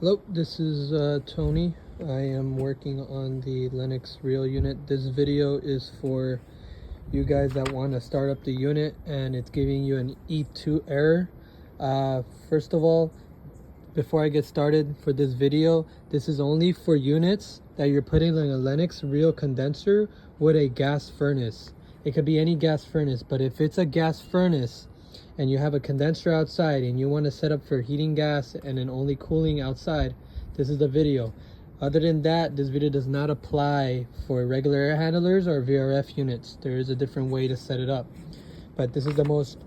Hello, this is Tony. I am working on the Lennox Real unit. This video is for you guys that want to start up the unit and it's giving you an E2 error. First of all, before I get started for this video, this is only for units that you're putting in a Lennox Real condenser with a gas furnace. It could be any gas furnace, but if it's a gas furnace and you have a condenser outside and you want to set up for heating gas and then only cooling outside, this is the video. Other than that, this video does not apply for regular air handlers or VRF units. There is a different way to set it up, but this is the most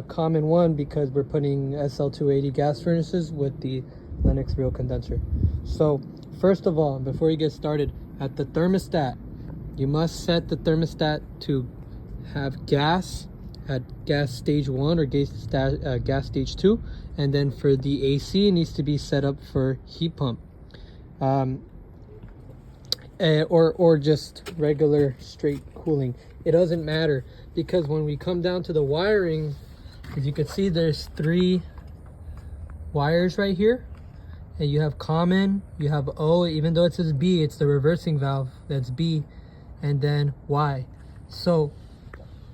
common one because we're putting SL280 gas furnaces with the Lennox Real condenser. So first of all, before you get started, at the thermostat, you must set the thermostat to have gas at gas stage 1 or gas stage 2, and then for the AC it needs to be set up for heat pump, or just regular straight cooling. It doesn't matter, because when we come down to the wiring, as you can see, there's 3 wires right here, and you have common, you have O, even though it says B, it's the reversing valve, that's B, and then Y. So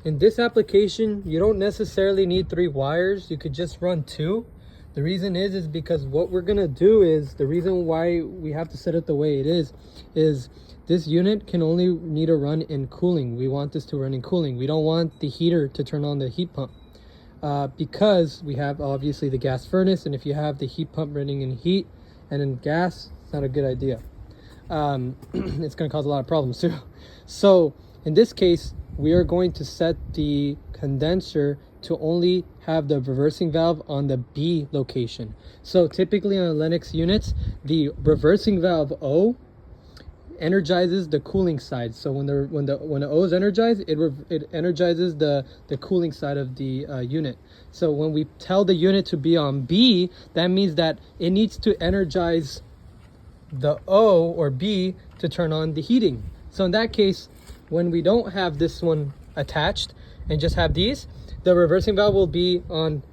in this application, you don't necessarily need 3 wires. You could just run 2. The reason is because what we're gonna do is, the reason why we have to set it the way it is this unit can only need to run in cooling. We want this to run in cooling. We don't want the heater to turn on the heat pump, because we have obviously the gas furnace, and if you have the heat pump running in heat and in gas, it's not a good idea. It's gonna cause a lot of problems too. So in this case, we are going to set the condenser to only have the reversing valve on the B location. So typically on Lennox units, the reversing valve O energizes the cooling side. So when the O is energized, it energizes the cooling side of the unit. So when we tell the unit to be on B, that means that it needs to energize the O or B to turn on the heating. So in that case, when we don't have this one attached and just have these, the reversing valve will be on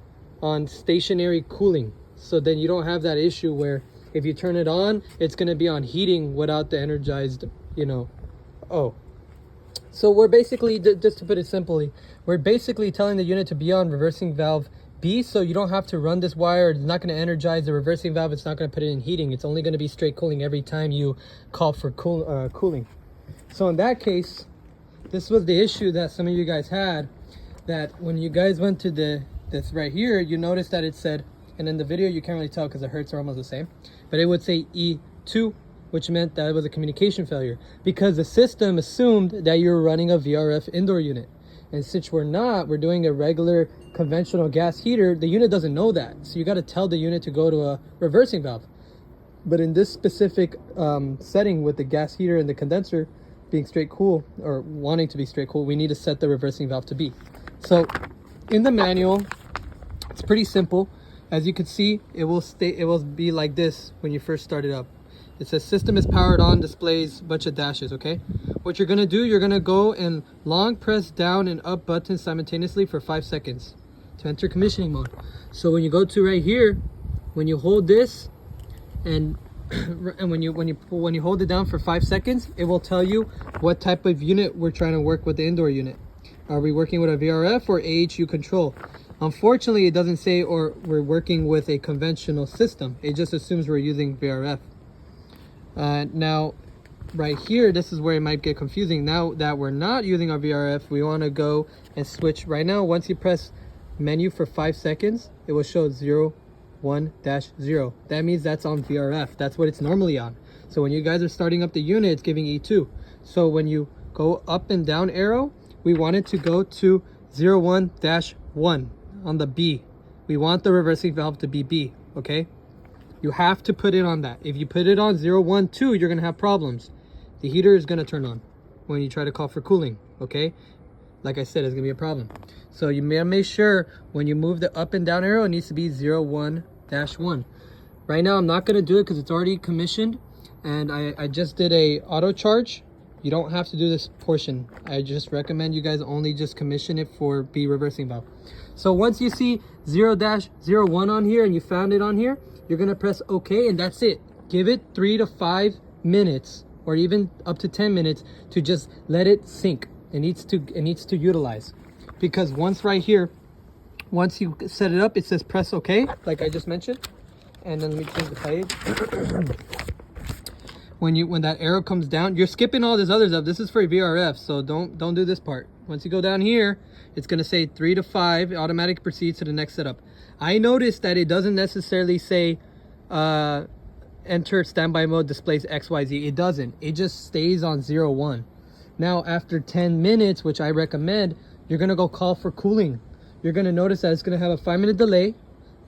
stationary cooling. So then you don't have that issue where if you turn it on, it's going to be on heating without the energized, O. So we're basically, just to put it simply, we're basically telling the unit to be on reversing valve B, so you don't have to run this wire. It's not going to energize the reversing valve. It's not going to put it in heating. It's only going to be straight cooling every time you call for cooling. So in that case, this was the issue that some of you guys had, that when you guys went to this right here, you noticed that it said, and in the video you can't really tell because the hertz are almost the same, but it would say E2, which meant that it was a communication failure, because the system assumed that you're running a VRF indoor unit. And since we're not, we're doing a regular conventional gas heater, the unit doesn't know that. So you got to tell the unit to go to a reversing valve. But in this specific setting with the gas heater and the condenser being straight cool, or wanting to be straight cool, we need to set the reversing valve to B. So in the manual, it's pretty simple. As you can see, it will be like this when you first start it up. It says system is powered on, displays bunch of dashes. Okay, what you're gonna do, you're gonna go and long press down and up buttons simultaneously for 5 seconds to enter commissioning mode. So when you go to right here, when you hold this and when you hold it down for 5 seconds, it will tell you what type of unit we're trying to work with the indoor unit. Are we working with a VRF or AHU control? Unfortunately, it doesn't say or we're working with a conventional system. It just assumes we're using VRF. Now, right here, this is where it might get confusing. Now that we're not using our VRF, we want to go and switch. Right now, once you press menu for 5 seconds, it will show 0-1-0. That means that's on VRF. That's what it's normally on. So when you guys are starting up the unit, it's giving E2. So when you go up and down arrow, we want it to go to 0-1-1 on the B. We want the reversing valve to be B, okay? You have to put it on that. If you put it on 0-1-2, you're gonna have problems. The heater is gonna turn on when you try to call for cooling, okay? Like I said, it's gonna be a problem. So you may make sure when you move the up and down arrow, it needs to be 0-1-1. Right now, I'm not gonna do it because it's already commissioned, and I just did a auto charge. You don't have to do this portion. I just recommend you guys only just commission it for B reversing valve. So once you see 0-01 on here and you found it on here, You're gonna press OK, and that's it. Give it 3 to 5 minutes, or even up to 10 minutes, to just let it sink. It needs to utilize, because once right here, once you set it up, it says press OK, like I just mentioned. And then let me change the page. When that arrow comes down, you're skipping all this other stuff. This is for VRF, so don't do this part. Once you go down here, it's gonna say 3 to 5. It automatically proceeds to the next setup. I noticed that it doesn't necessarily say enter standby mode displays XYZ. It doesn't. It just stays on 0, 1. Now after 10 minutes, which I recommend, you're gonna go call for cooling. You're gonna notice that it's gonna have a 5-minute delay.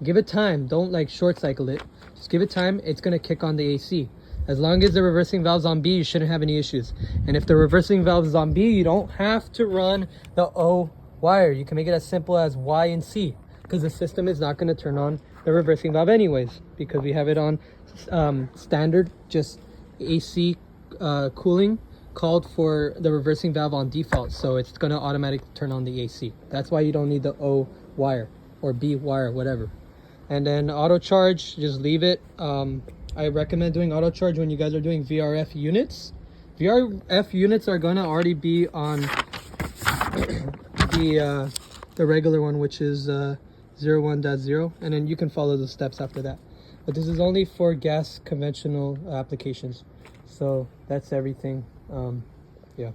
Give it time. Don't like short cycle it. Just give it time. It's gonna kick on the AC. As long as the reversing valve's on B, you shouldn't have any issues. And if the reversing valve is on B, you don't have to run the O wire. You can make it as simple as Y and C, because the system is not going to turn on the reversing valve anyways, because we have it on standard, just AC cooling called for the reversing valve on default. So it's going to automatically turn on the AC. That's why you don't need the O wire or B wire, whatever. And then auto charge, just leave it. I recommend doing auto charge when you guys are doing VRF units. VRF units are gonna already be on the regular one, which is 01.0, and then you can follow the steps after that. But this is only for gas conventional applications. So that's everything. Yeah.